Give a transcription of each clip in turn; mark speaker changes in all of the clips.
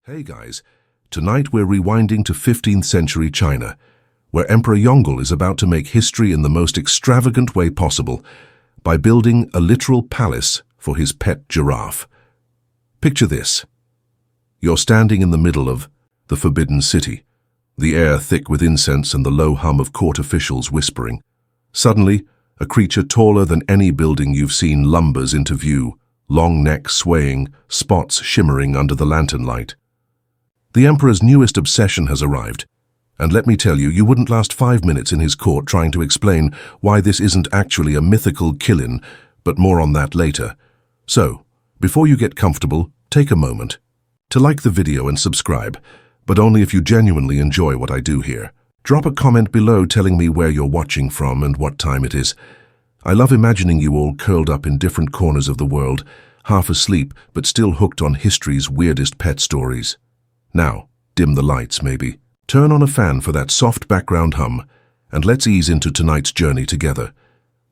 Speaker 1: Hey guys, tonight we're rewinding to 15th century China, where Emperor Yongle is about to make history in the most extravagant way possible by building a literal palace for his pet giraffe. Picture this. You're standing in the middle of the Forbidden City, the air thick with incense and the low hum of court officials whispering. Suddenly, a creature taller than any building you've seen lumbers into view, long neck swaying, spots shimmering under the lantern light. The Emperor's newest obsession has arrived, and let me tell you, you wouldn't last 5 minutes in his court trying to explain why this isn't actually a mythical killin, but more on that later. So, before you get comfortable, take a moment to like the video and subscribe, but only if you genuinely enjoy what I do here. Drop a comment below telling me where you're watching from and what time it is. I love imagining you all curled up in different corners of the world, half asleep but still hooked on history's weirdest pet stories. Now, dim the lights maybe, turn on a fan for that soft background hum, and let's ease into tonight's journey together.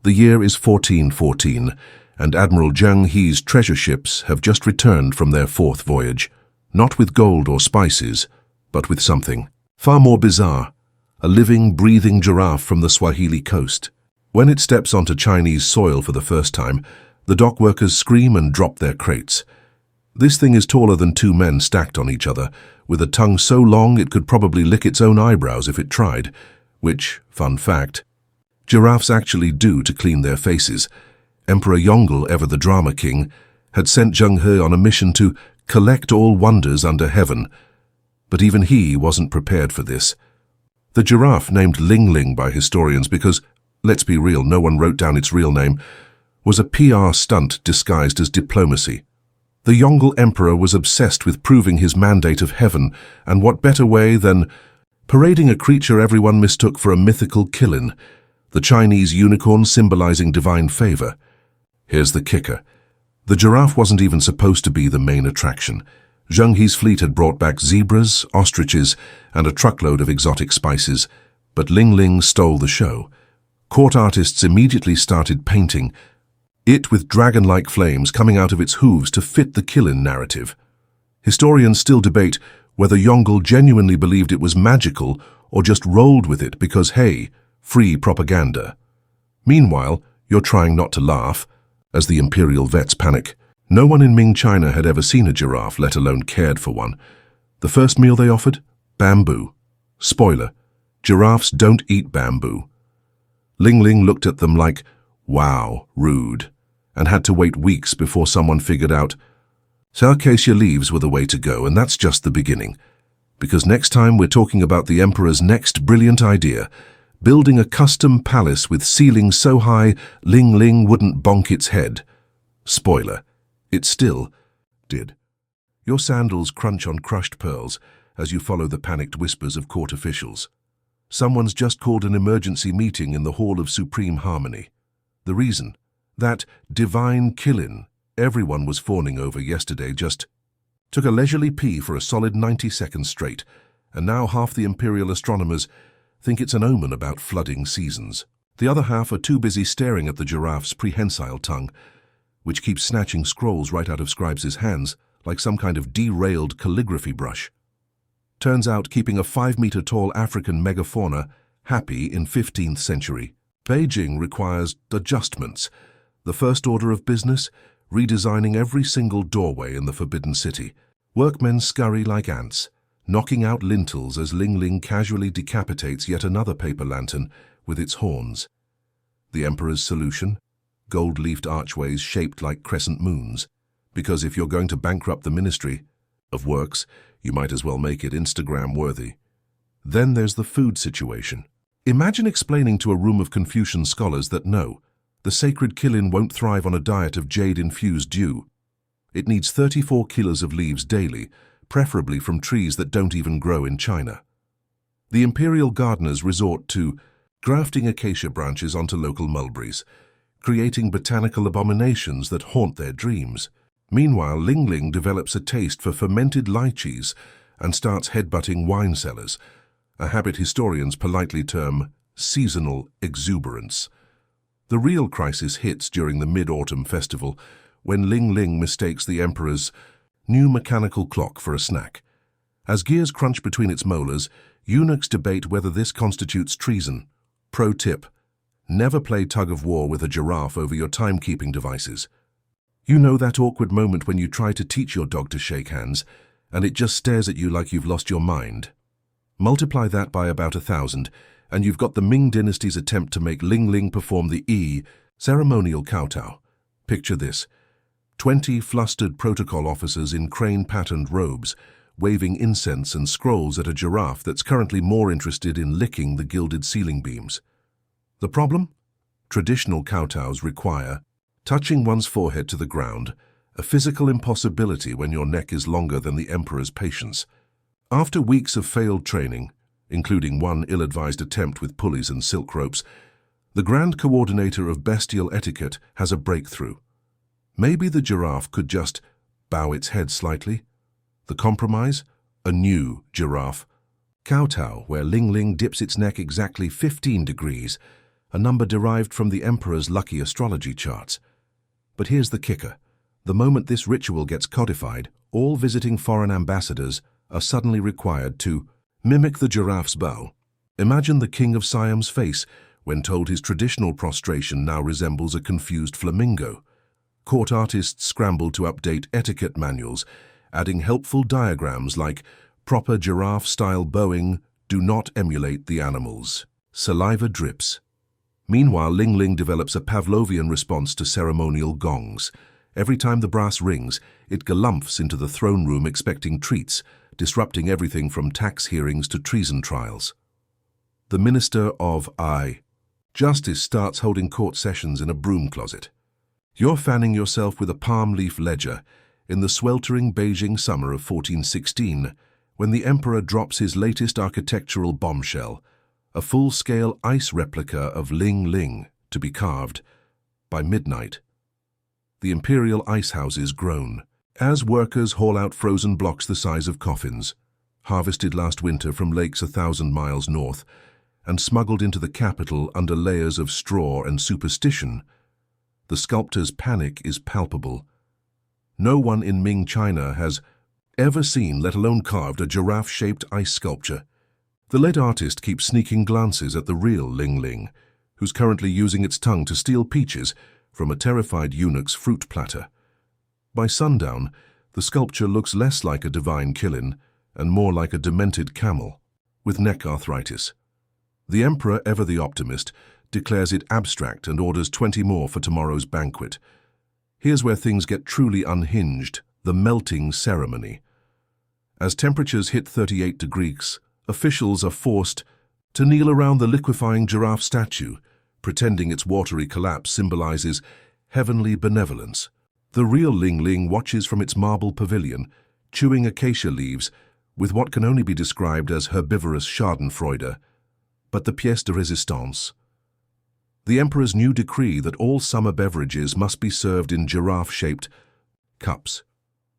Speaker 1: The year is 1414, and Admiral Zheng He's treasure ships have just returned from their 4th voyage, not with gold or spices, but with something far more bizarre, a living, breathing giraffe from the Swahili coast. When it steps onto Chinese soil for the first time, the dock workers scream and drop their crates. This thing is taller than 2 men stacked on each other, with a tongue so long it could probably lick its own eyebrows if it tried, which, fun fact, giraffes actually do to clean their faces. Emperor Yongle, ever the drama king, had sent Zheng He on a mission to collect all wonders under heaven. But even he wasn't prepared for this. The giraffe, named Ling Ling by historians because, let's be real, no one wrote down its real name, was a PR stunt disguised as diplomacy. The Yongle Emperor was obsessed with proving his mandate of heaven, and what better way than parading a creature everyone mistook for a mythical killin, the Chinese unicorn symbolizing divine favor. Here's the kicker. The giraffe wasn't even supposed to be the main attraction. Zheng He's fleet had brought back zebras, ostriches, and a truckload of exotic spices, but Ling Ling stole the show. Court artists immediately started painting it with dragon-like flames coming out of its hooves to fit the killin narrative. Historians still debate whether Yongle genuinely believed it was magical or just rolled with it because, hey, free propaganda. Meanwhile, you're trying not to laugh, as the imperial vets panic. No one in Ming China had ever seen a giraffe, let alone cared for one. The first meal they offered? Bamboo. Spoiler, giraffes don't eat bamboo. Ling Ling looked at them like, wow, rude, and had to wait weeks before someone figured out Circasia leaves were the way to go, and that's just the beginning. Because next time we're talking about the Emperor's next brilliant idea, building a custom palace with ceilings so high Ling Ling wouldn't bonk its head. Spoiler, it still did. Your sandals crunch on crushed pearls as you follow the panicked whispers of court officials. Someone's just called an emergency meeting in the Hall of Supreme Harmony. The reason? That divine killin everyone was fawning over yesterday just took a leisurely pee for a solid 90 seconds straight, and now half the imperial astronomers think it's an omen about flooding seasons. The other half are too busy staring at the giraffe's prehensile tongue, which keeps snatching scrolls right out of scribes' hands like some kind of derailed calligraphy brush. Turns out keeping a 5-meter-tall African megafauna happy in 15th century Beijing requires adjustments. The first order of business, redesigning every single doorway in the Forbidden City. Workmen scurry like ants, knocking out lintels as Ling Ling casually decapitates yet another paper lantern with its horns. The Emperor's solution? Gold-leafed archways shaped like crescent moons. Because if you're going to bankrupt the Ministry of Works, you might as well make it Instagram-worthy. Then there's the food situation. Imagine explaining to a room of Confucian scholars that no, the sacred killin won't thrive on a diet of jade-infused dew. It needs 34 kilos of leaves daily, preferably from trees that don't even grow in China. The imperial gardeners resort to grafting acacia branches onto local mulberries, creating botanical abominations that haunt their dreams. Meanwhile, Ling Ling develops a taste for fermented lychees and starts headbutting wine cellars, a habit historians politely term seasonal exuberance. The real crisis hits during the Mid-Autumn Festival when Ling Ling mistakes the Emperor's new mechanical clock for a snack. As gears crunch between its molars, eunuchs debate whether this constitutes treason. Pro tip: never play tug-of-war with a giraffe over your timekeeping devices. You know that awkward moment when you try to teach your dog to shake hands, and it just stares at you like you've lost your mind? Multiply that by about 1,000, and you've got the Ming Dynasty's attempt to make Ling Ling perform the ceremonial kowtow. Picture this: 20 flustered protocol officers in crane-patterned robes, waving incense and scrolls at a giraffe that's currently more interested in licking the gilded ceiling beams. The problem? Traditional kowtows require touching one's forehead to the ground, a physical impossibility when your neck is longer than the emperor's patience. After weeks of failed training, including one ill-advised attempt with pulleys and silk ropes, the Grand Coordinator of Bestial Etiquette has a breakthrough. Maybe the giraffe could just bow its head slightly. The compromise? A new giraffe kowtow, where Ling Ling dips its neck exactly 15 degrees, a number derived from the emperor's lucky astrology charts. But here's the kicker. The moment this ritual gets codified, all visiting foreign ambassadors are suddenly required to mimic the giraffe's bow. Imagine the King of Siam's face when told his traditional prostration now resembles a confused flamingo. Court artists scrambled to update etiquette manuals, adding helpful diagrams like proper giraffe-style bowing, do not emulate the animals. Saliva drips. Meanwhile, Ling Ling develops a Pavlovian response to ceremonial gongs. Every time the brass rings, it galumphs into the throne room expecting treats, disrupting everything from tax hearings to treason trials. The Minister of Justice starts holding court sessions in a broom closet. You're fanning yourself with a palm leaf ledger in the sweltering Beijing summer of 1416, when the emperor drops his latest architectural bombshell, a full-scale ice replica of Ling Ling to be carved. By midnight, the imperial ice houses groan as workers haul out frozen blocks the size of coffins, harvested last winter from lakes 1,000 miles north, and smuggled into the capital under layers of straw and superstition. The sculptor's panic is palpable. No one in Ming China has ever seen, let alone carved, a giraffe-shaped ice sculpture. The lead artist keeps sneaking glances at the real Ling Ling, who's currently using its tongue to steal peaches from a terrified eunuch's fruit platter. By sundown, the sculpture looks less like a divine killin and more like a demented camel with neck arthritis. The emperor, ever the optimist, declares it abstract and orders 20 more for tomorrow's banquet. Here's where things get truly unhinged: the melting ceremony. As temperatures hit 38 degrees, officials are forced to kneel around the liquefying giraffe statue, pretending its watery collapse symbolizes heavenly benevolence. The real Ling Ling watches from its marble pavilion, chewing acacia leaves with what can only be described as herbivorous schadenfreude. But the pièce de résistance, the emperor's new decree that all summer beverages must be served in giraffe-shaped cups.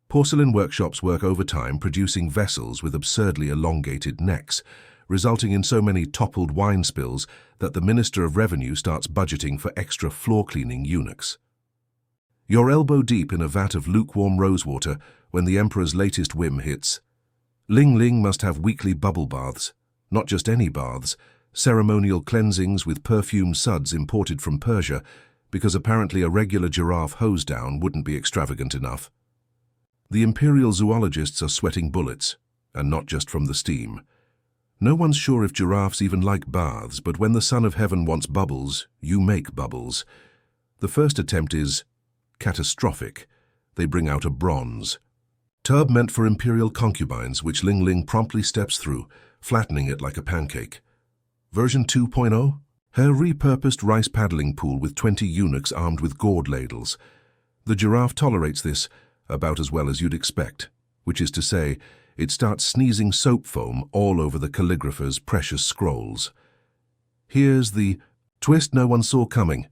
Speaker 1: Porcelain workshops work overtime producing vessels with absurdly elongated necks, resulting in so many toppled wine spills that the Minister of Revenue starts budgeting for extra floor-cleaning eunuchs. You're elbow deep in a vat of lukewarm rosewater when the emperor's latest whim hits. Ling Ling must have weekly bubble baths, not just any baths, ceremonial cleansings with perfumed suds imported from Persia, because apparently a regular giraffe hose-down wouldn't be extravagant enough. The imperial zoologists are sweating bullets, and not just from the steam. No one's sure if giraffes even like baths, but when the Son of Heaven wants bubbles, you make bubbles. The first attempt is catastrophic. They bring out a bronze tub meant for imperial concubines, which Ling Ling promptly steps through, flattening it like a pancake. Version 2.0? Her repurposed rice paddling pool with 20 eunuchs armed with gourd ladles. The giraffe tolerates this about as well as you'd expect, which is to say, it starts sneezing soap foam all over the calligrapher's precious scrolls. Here's the twist no one saw coming.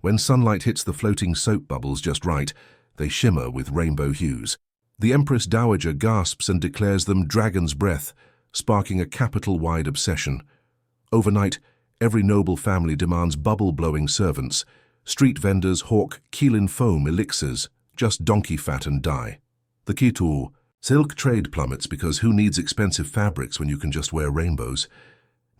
Speaker 1: When sunlight hits the floating soap bubbles just right, they shimmer with rainbow hues. The Empress Dowager gasps and declares them dragon's breath, sparking a capital-wide obsession. Overnight, every noble family demands bubble-blowing servants. Street vendors hawk Keelan foam elixirs, just donkey fat and dye. The key to Silk trade plummets because who needs expensive fabrics when you can just wear rainbows?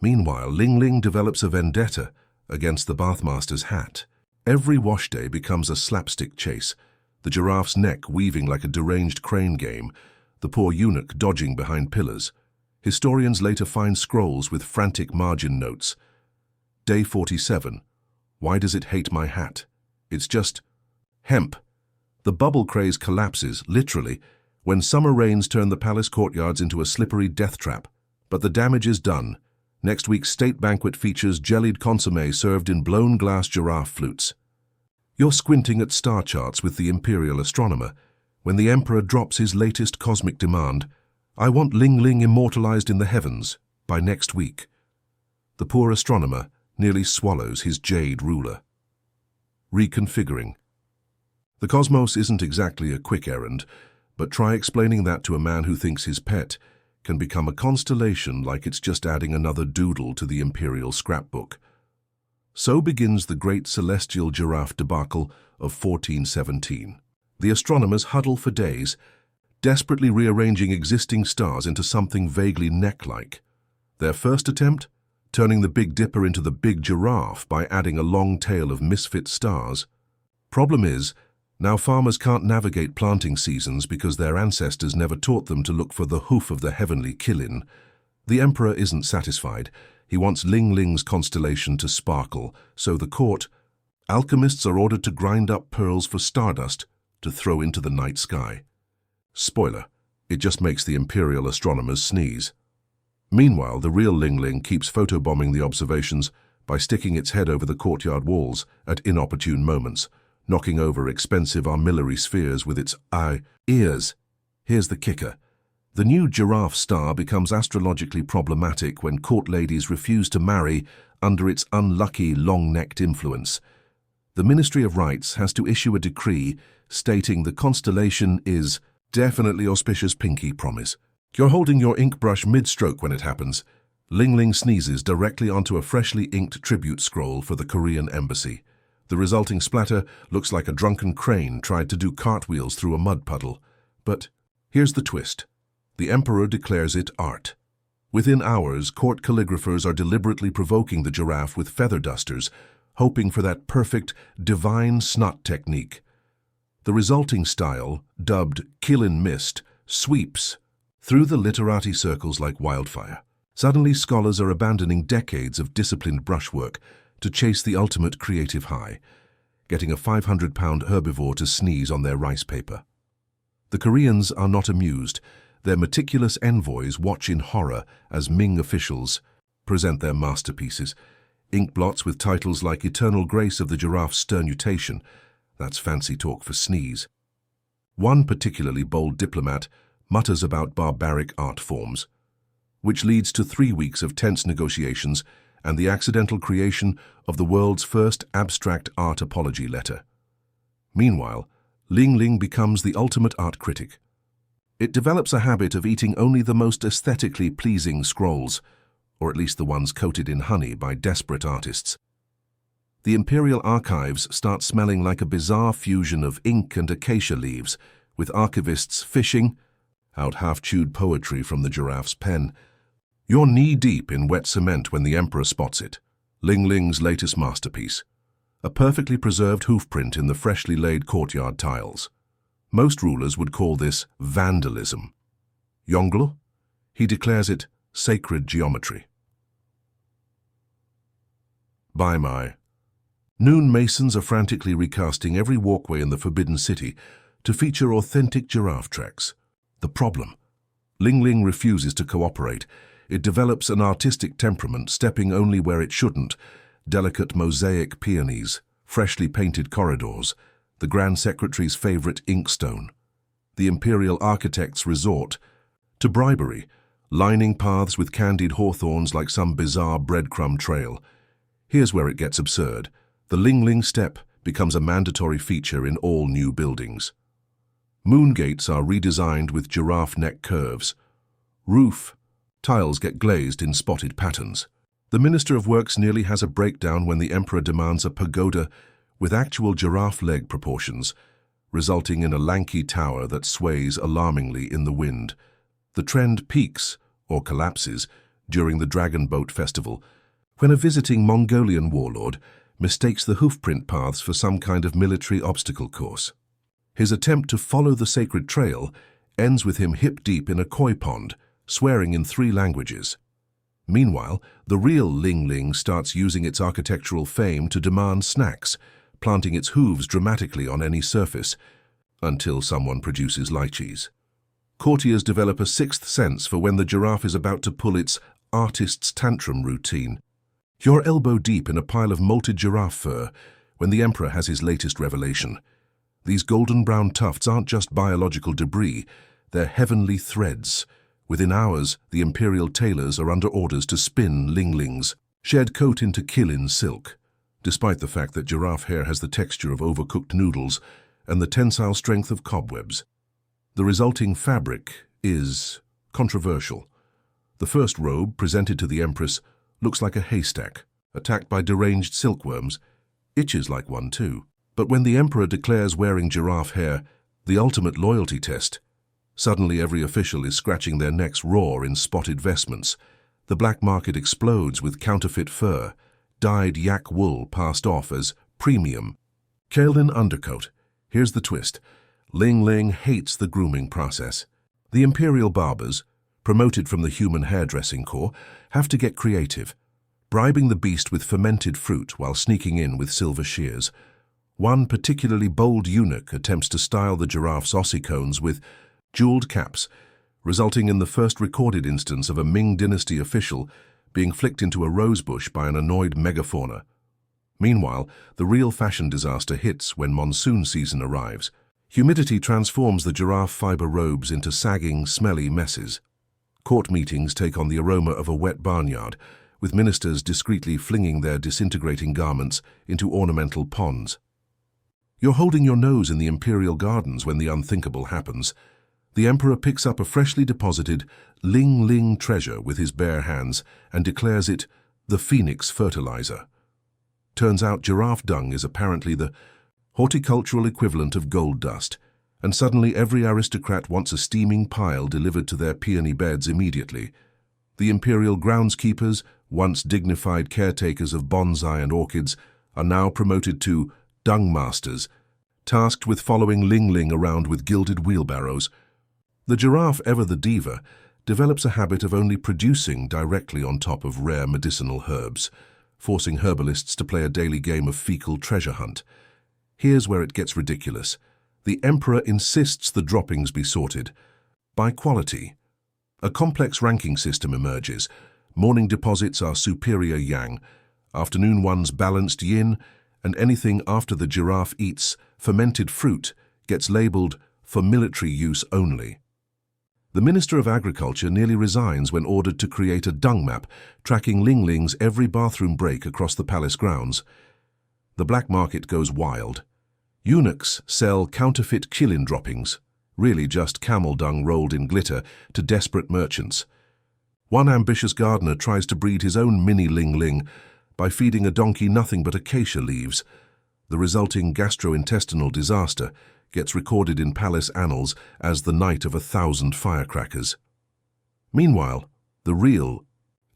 Speaker 1: Meanwhile, Ling Ling develops a vendetta against the bathmaster's hat. Every wash day becomes a slapstick chase, the giraffe's neck weaving like a deranged crane game, the poor eunuch dodging behind pillars. Historians later find scrolls with frantic margin notes. Day 47. Why does it hate my hat? It's just hemp. The bubble craze collapses, literally, when summer rains turn the palace courtyards into a slippery death trap. But the damage is done. Next week's state banquet features jellied consommé served in blown glass giraffe flutes. You're squinting at star charts with the imperial astronomer when the emperor drops his latest cosmic demand: I want Ling Ling immortalized in the heavens by next week. The poor astronomer nearly swallows his jade ruler. Reconfiguring. The cosmos isn't exactly a quick errand, but try explaining that to a man who thinks his pet can become a constellation like it's just adding another doodle to the imperial scrapbook. So begins the great celestial giraffe debacle of 1417. The astronomers huddle for days, desperately rearranging existing stars into something vaguely neck-like. Their first attempt? Turning the Big Dipper into the Big Giraffe by adding a long tail of misfit stars. Problem is, now farmers can't navigate planting seasons because their ancestors never taught them to look for the hoof of the heavenly Killin. The emperor isn't satisfied. He wants Ling Ling's constellation to sparkle, so the court, alchemists are ordered to grind up pearls for stardust to throw into the night sky. Spoiler, it just makes the imperial astronomers sneeze. Meanwhile, the real Ling Ling keeps photobombing the observations by sticking its head over the courtyard walls at inopportune moments, knocking over expensive armillary spheres with its ears. Here's the kicker. The new giraffe star becomes astrologically problematic when court ladies refuse to marry under its unlucky long-necked influence. The Ministry of Rights has to issue a decree stating the constellation is definitely auspicious pinky promise. You're holding your ink brush mid-stroke when it happens. Ling Ling sneezes directly onto a freshly inked tribute scroll for the Korean embassy. The resulting splatter looks like a drunken crane tried to do cartwheels through a mud puddle. But here's the twist. The emperor declares it art. Within hours, court calligraphers are deliberately provoking the giraffe with feather dusters, hoping for that perfect, divine snot technique. The resulting style, dubbed Killin Mist, sweeps through the literati circles like wildfire. Suddenly, scholars are abandoning decades of disciplined brushwork to chase the ultimate creative high, getting a 500-pound herbivore to sneeze on their rice paper. The Koreans are not amused. Their meticulous envoys watch in horror as Ming officials present their masterpieces. Ink blots with titles like Eternal Grace of the Giraffe's Sternutation. That's fancy talk for sneeze. One particularly bold diplomat mutters about barbaric art forms, which leads to 3 weeks of tense negotiations and the accidental creation of the world's first abstract art apology letter. Meanwhile, Ling Ling becomes the ultimate art critic. It develops a habit of eating only the most aesthetically pleasing scrolls, or at least the ones coated in honey by desperate artists. The imperial archives start smelling like a bizarre fusion of ink and acacia leaves, with archivists fishing out half-chewed poetry from the giraffe's pen. You're knee-deep in wet cement when the emperor spots it. Ling Ling's latest masterpiece. A perfectly preserved hoofprint in the freshly laid courtyard tiles. Most rulers would call this vandalism. Yongle? He declares it sacred geometry. Bai Mai. Noon masons are frantically recasting every walkway in the Forbidden City to feature authentic giraffe tracks. The problem? Ling Ling refuses to cooperate. It develops an artistic temperament, stepping only where it shouldn't. Delicate mosaic peonies, freshly painted corridors, the Grand Secretary's favorite inkstone. The imperial architects resort to bribery, lining paths with candied hawthorns like some bizarre breadcrumb trail. Here's where it gets absurd. The Ling Ling step becomes a mandatory feature in all new buildings. Moon gates are redesigned with giraffe neck curves. Roof tiles get glazed in spotted patterns. The Minister of Works nearly has a breakdown when the emperor demands a pagoda with actual giraffe leg proportions. resulting in a lanky tower that sways alarmingly in the wind. The trend peaks, or collapses, during the Dragon Boat Festival, when a visiting Mongolian warlord mistakes the hoofprint paths for some kind of military obstacle course. His attempt to follow the sacred trail ends with him hip-deep in a koi pond, swearing in 3 languages. Meanwhile, the real Ling Ling starts using its architectural fame to demand snacks, planting its hooves dramatically on any surface, until someone produces lychees. Courtiers develop a 6th sense for when the giraffe is about to pull its artist's tantrum routine. You're elbow deep in a pile of molted giraffe fur when the emperor has his latest revelation. These golden brown tufts aren't just biological debris, they're heavenly threads. Within hours, the imperial tailors are under orders to spin Ling Ling's shed coat into Qilin silk, despite the fact that giraffe hair has the texture of overcooked noodles and the tensile strength of cobwebs. The resulting fabric is controversial. The first robe, presented to the empress, looks like a haystack, attacked by deranged silkworms, itches like one too. But when the emperor declares wearing giraffe hair the ultimate loyalty test, suddenly every official is scratching their necks raw in spotted vestments. The black market explodes with counterfeit fur, dyed yak wool passed off as premium. Kaolin undercoat. Here's the twist. Ling Ling hates the grooming process. The imperial barbers, promoted from the human hairdressing corps, have to get creative, bribing the beast with fermented fruit while sneaking in with silver shears. One particularly bold eunuch attempts to style the giraffe's ossicones with jeweled caps, resulting in the first recorded instance of a Ming dynasty official being flicked into a rosebush by an annoyed megafauna. Meanwhile, the real fashion disaster hits when monsoon season arrives. Humidity transforms the giraffe fiber robes into sagging, smelly messes. Court meetings take on the aroma of a wet barnyard, with ministers discreetly flinging their disintegrating garments into ornamental ponds. You're holding your nose in the imperial gardens when the unthinkable happens. The emperor picks up a freshly deposited Ling Ling treasure with his bare hands and declares it the phoenix fertilizer. Turns out giraffe dung is apparently the horticultural equivalent of gold dust, and suddenly every aristocrat wants a steaming pile delivered to their peony beds immediately. The imperial groundskeepers, once dignified caretakers of bonsai and orchids, are now promoted to dung masters, tasked with following Ling Ling around with gilded wheelbarrows. The giraffe, ever the diva, develops a habit of only producing directly on top of rare medicinal herbs, forcing herbalists to play a daily game of fecal treasure hunt. Here's where it gets ridiculous. The emperor insists the droppings be sorted by quality. A complex ranking system emerges. Morning deposits are superior yang, afternoon ones balanced yin, and anything after the giraffe eats fermented fruit gets labeled for military use only. The Minister of Agriculture nearly resigns when ordered to create a dung map tracking Ling Ling's every bathroom break across the palace grounds. The black market goes wild. Eunuchs sell counterfeit Qilin droppings, really just camel dung rolled in glitter, to desperate merchants. One ambitious gardener tries to breed his own mini Ling Ling by feeding a donkey nothing but acacia leaves. The resulting gastrointestinal disaster gets recorded in palace annals as the night of 1,000 firecrackers. Meanwhile, the real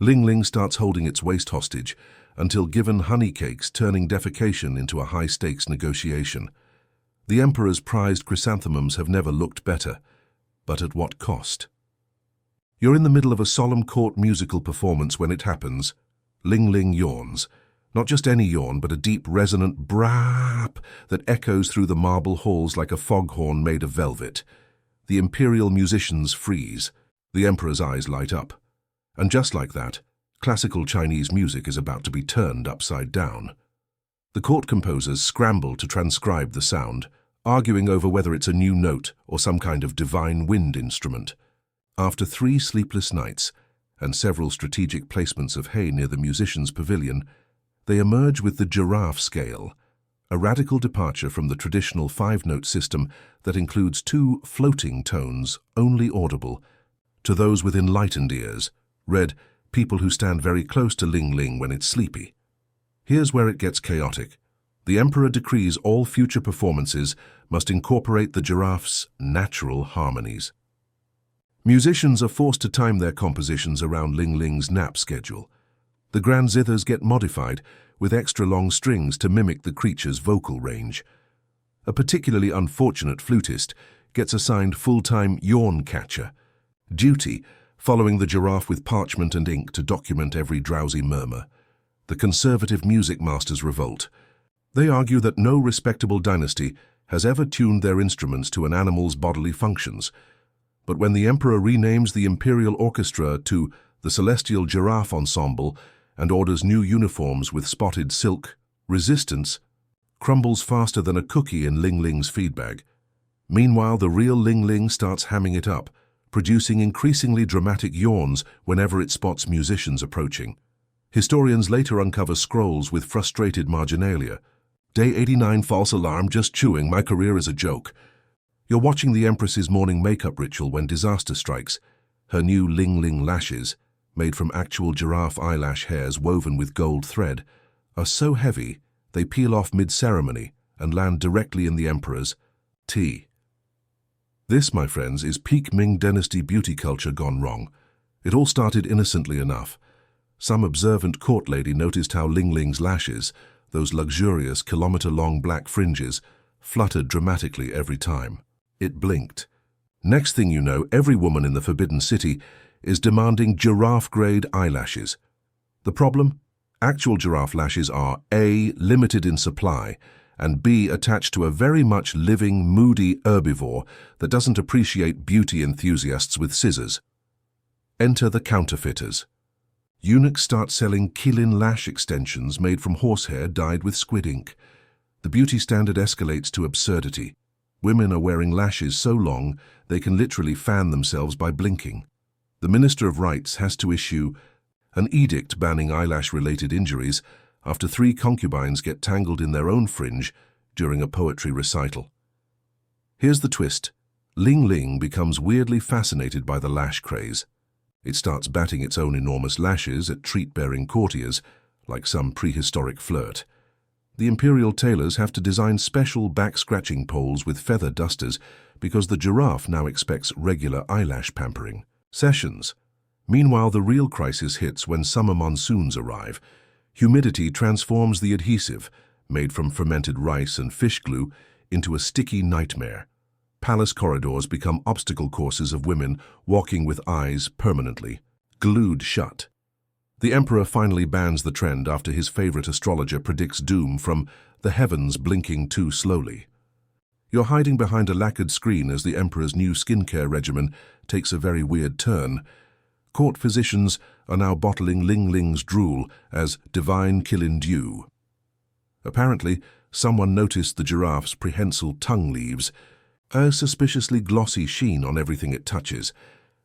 Speaker 1: Ling Ling starts holding its waist hostage until given honey cakes, turning defecation into a high-stakes negotiation. The emperor's prized chrysanthemums have never looked better, but at what cost? You're in the middle of a solemn court musical performance when it happens. Ling Ling yawns. Not just any yawn, but a deep, resonant brap that echoes through the marble halls like a foghorn made of velvet. The imperial musicians freeze. The emperor's eyes light up. And just like that, classical Chinese music is about to be turned upside down. The court composers scramble to transcribe the sound, arguing over whether it's a new note or some kind of divine wind instrument. After 3 sleepless nights and several strategic placements of hay near the musicians' pavilion, they emerge with the giraffe scale, a radical departure from the traditional 5-note system that includes 2 floating tones, only audible to those with enlightened ears, read people who stand very close to Ling Ling when it's sleepy. Here's where it gets chaotic. The emperor decrees all future performances must incorporate the giraffe's natural harmonies. Musicians are forced to time their compositions around Ling Ling's nap schedule. The grand zithers get modified with extra long strings to mimic the creature's vocal range. A particularly unfortunate flutist gets assigned full-time yawn catcher duty, following the giraffe with parchment and ink to document every drowsy murmur. The conservative music masters revolt. They argue that no respectable dynasty has ever tuned their instruments to an animal's bodily functions. But when the emperor renames the imperial orchestra to the Celestial Giraffe Ensemble and orders new uniforms with spotted silk, resistance crumbles faster than a cookie in Ling Ling's feed bag. Meanwhile, the real Ling Ling starts hamming it up, producing increasingly dramatic yawns whenever it spots musicians approaching. Historians later uncover scrolls with frustrated marginalia. Day 89, false alarm, just chewing, my career is a joke. You're watching the Empress's morning makeup ritual when disaster strikes. Her new Ling Ling lashes, made from actual giraffe eyelash hairs woven with gold thread, are so heavy they peel off mid-ceremony and land directly in the Emperor's tea. This, my friends, is peak Ming Dynasty beauty culture gone wrong. It all started innocently enough. Some observant court lady noticed how Ling Ling's lashes, those luxurious kilometer-long black fringes, fluttered dramatically every time it blinked. Next thing you know, every woman in the Forbidden City is demanding giraffe-grade eyelashes. The problem? Actual giraffe lashes are A, limited in supply, and B, attached to a very much living, moody herbivore that doesn't appreciate beauty enthusiasts with scissors. Enter the counterfeiters. Eunuchs start selling Qilin lash extensions made from horsehair dyed with squid ink. The beauty standard escalates to absurdity. Women are wearing lashes so long they can literally fan themselves by blinking. The Minister of Rights has to issue an edict banning eyelash-related injuries after 3 concubines get tangled in their own fringe during a poetry recital. Here's the twist. Ling Ling becomes weirdly fascinated by the lash craze. It starts batting its own enormous lashes at treat-bearing courtiers, like some prehistoric flirt. The imperial tailors have to design special back-scratching poles with feather dusters because the giraffe now expects regular eyelash pampering sessions. Meanwhile, the real crisis hits when summer monsoons arrive. Humidity transforms the adhesive, made from fermented rice and fish glue, into a sticky nightmare. Palace corridors become obstacle courses of women walking with eyes permanently glued shut. The emperor finally bans the trend after his favorite astrologer predicts doom from the heavens blinking too slowly. You're hiding behind a lacquered screen as the emperor's new skincare regimen takes a very weird turn. Court physicians are now bottling Ling Ling's drool as divine Qilin dew. Apparently, someone noticed the giraffe's prehensile tongue leaves a suspiciously glossy sheen on everything it touches,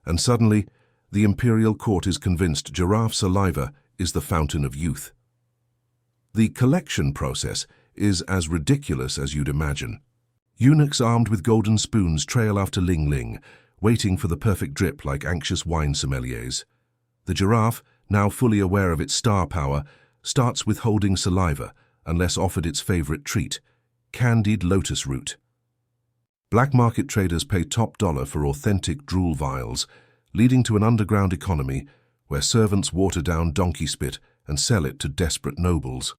Speaker 1: and suddenly, the imperial court is convinced giraffe saliva is the fountain of youth. The collection process is as ridiculous as you'd imagine. Eunuchs armed with golden spoons trail after Ling Ling, waiting for the perfect drip like anxious wine sommeliers. The giraffe, now fully aware of its star power, starts withholding saliva unless offered its favorite treat, candied lotus root. Black market traders pay top dollar for authentic drool vials, leading to an underground economy where servants water down donkey spit and sell it to desperate nobles.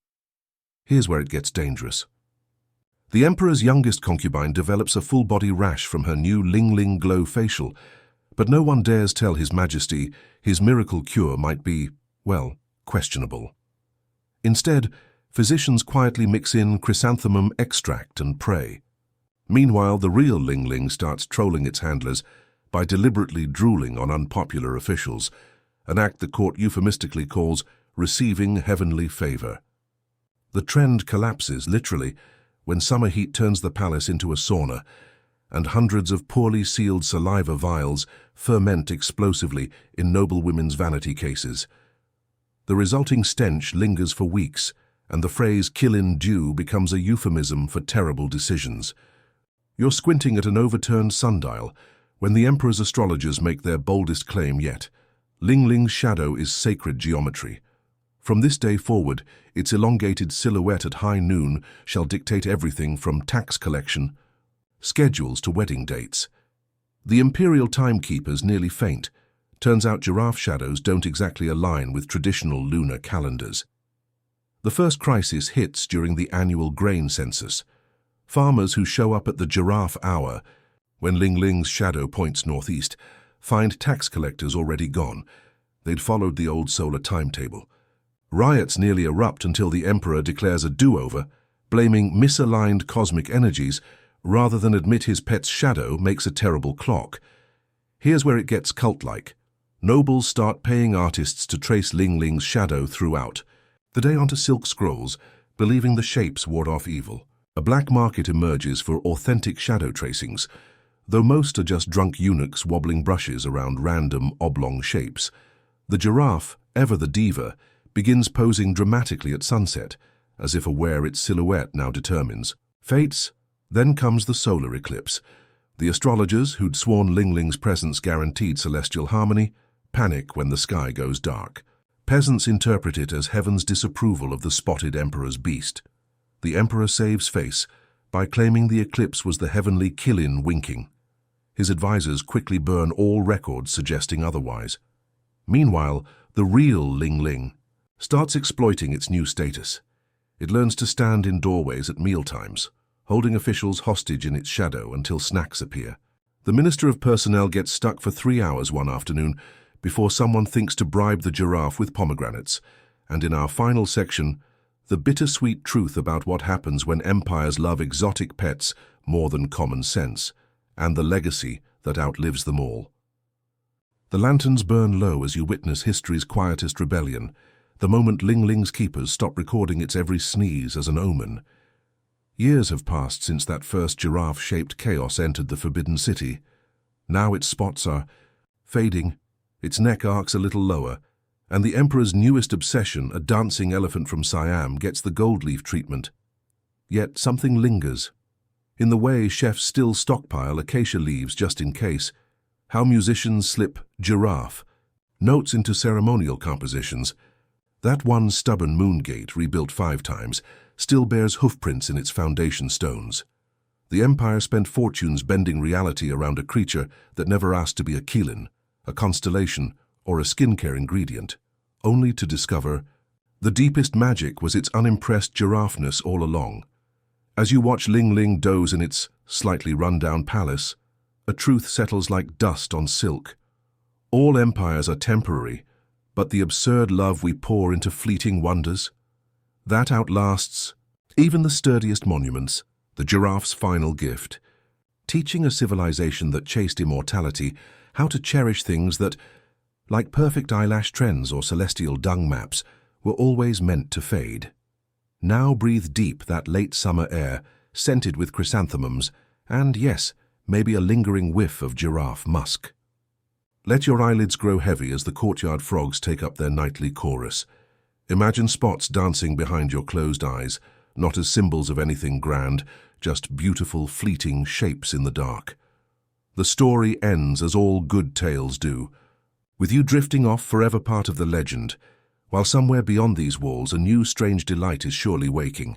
Speaker 1: Here's where it gets dangerous. The emperor's youngest concubine develops a full-body rash from her new Ling Ling Glow facial, but no one dares tell His Majesty his miracle cure might be, well, questionable. Instead, physicians quietly mix in chrysanthemum extract and pray. Meanwhile, the real Ling Ling starts trolling its handlers by deliberately drooling on unpopular officials, an act the court euphemistically calls receiving heavenly favor. The trend collapses, literally, when summer heat turns the palace into a sauna, and hundreds of poorly sealed saliva vials ferment explosively in noble women's vanity cases. The resulting stench lingers for weeks, and the phrase Qilin dew becomes a euphemism for terrible decisions. You're squinting at an overturned sundial when the emperor's astrologers make their boldest claim yet. Ling Ling's shadow is sacred geometry. From this day forward, its elongated silhouette at high noon shall dictate everything from tax collection schedules to wedding dates. The imperial timekeepers nearly faint. Turns out giraffe shadows don't exactly align with traditional lunar calendars. The first crisis hits during the annual grain census. Farmers who show up at the giraffe hour, when Ling Ling's shadow points northeast, find tax collectors already gone. They'd followed the old solar timetable. Riots nearly erupt until the emperor declares a do-over, blaming misaligned cosmic energies rather than admit his pet's shadow makes a terrible clock. Here's where it gets cult-like. Nobles start paying artists to trace Ling Ling's shadow throughout, the day onto silk scrolls, believing the shapes ward off evil. A black market emerges for authentic shadow tracings, though most are just drunk eunuchs wobbling brushes around random oblong shapes. The giraffe, ever the diva, begins posing dramatically at sunset, as if aware its silhouette now determines fates. Then comes the solar eclipse. The astrologers, who'd sworn Ling Ling's presence guaranteed celestial harmony, panic when the sky goes dark. Peasants interpret it as heaven's disapproval of the spotted emperor's beast. The emperor saves face by claiming the eclipse was the heavenly Killin winking. His advisors quickly burn all records suggesting otherwise. Meanwhile, the real Ling Ling starts exploiting its new status. It learns to stand in doorways at mealtimes, holding officials hostage in its shadow until snacks appear. The Minister of Personnel gets stuck for 3 hours one afternoon before someone thinks to bribe the giraffe with pomegranates. And in our final section, the bittersweet truth about what happens when empires love exotic pets more than common sense, and the legacy that outlives them all. The lanterns burn low as you witness history's quietest rebellion, the moment Ling Ling's keepers stop recording its every sneeze as an omen. Years have passed since that first giraffe-shaped chaos entered the Forbidden City. Now its spots are fading, its neck arcs a little lower, and the Emperor's newest obsession, a dancing elephant from Siam, gets the gold leaf treatment. Yet something lingers. In the way chefs still stockpile acacia leaves just in case, how musicians slip giraffe notes into ceremonial compositions. That one stubborn moon gate, rebuilt 5 times, still bears hoofprints in its foundation stones. The Empire spent fortunes bending reality around a creature that never asked to be a Killin, a constellation, or a skincare ingredient, only to discover the deepest magic was its unimpressed giraffeness all along. As you watch Ling Ling doze in its slightly run-down palace, a truth settles like dust on silk. All empires are temporary, but the absurd love we pour into fleeting wonders, that outlasts even the sturdiest monuments. The giraffe's final gift, teaching a civilization that chased immortality how to cherish things that, like perfect eyelash trends or celestial dung maps, were always meant to fade. Now breathe deep that late summer air, scented with chrysanthemums, and yes, maybe a lingering whiff of giraffe musk. Let your eyelids grow heavy as the courtyard frogs take up their nightly chorus. Imagine spots dancing behind your closed eyes, not as symbols of anything grand, just beautiful, fleeting shapes in the dark. The story ends as all good tales do, with you drifting off forever part of the legend, while somewhere beyond these walls a new strange delight is surely waking.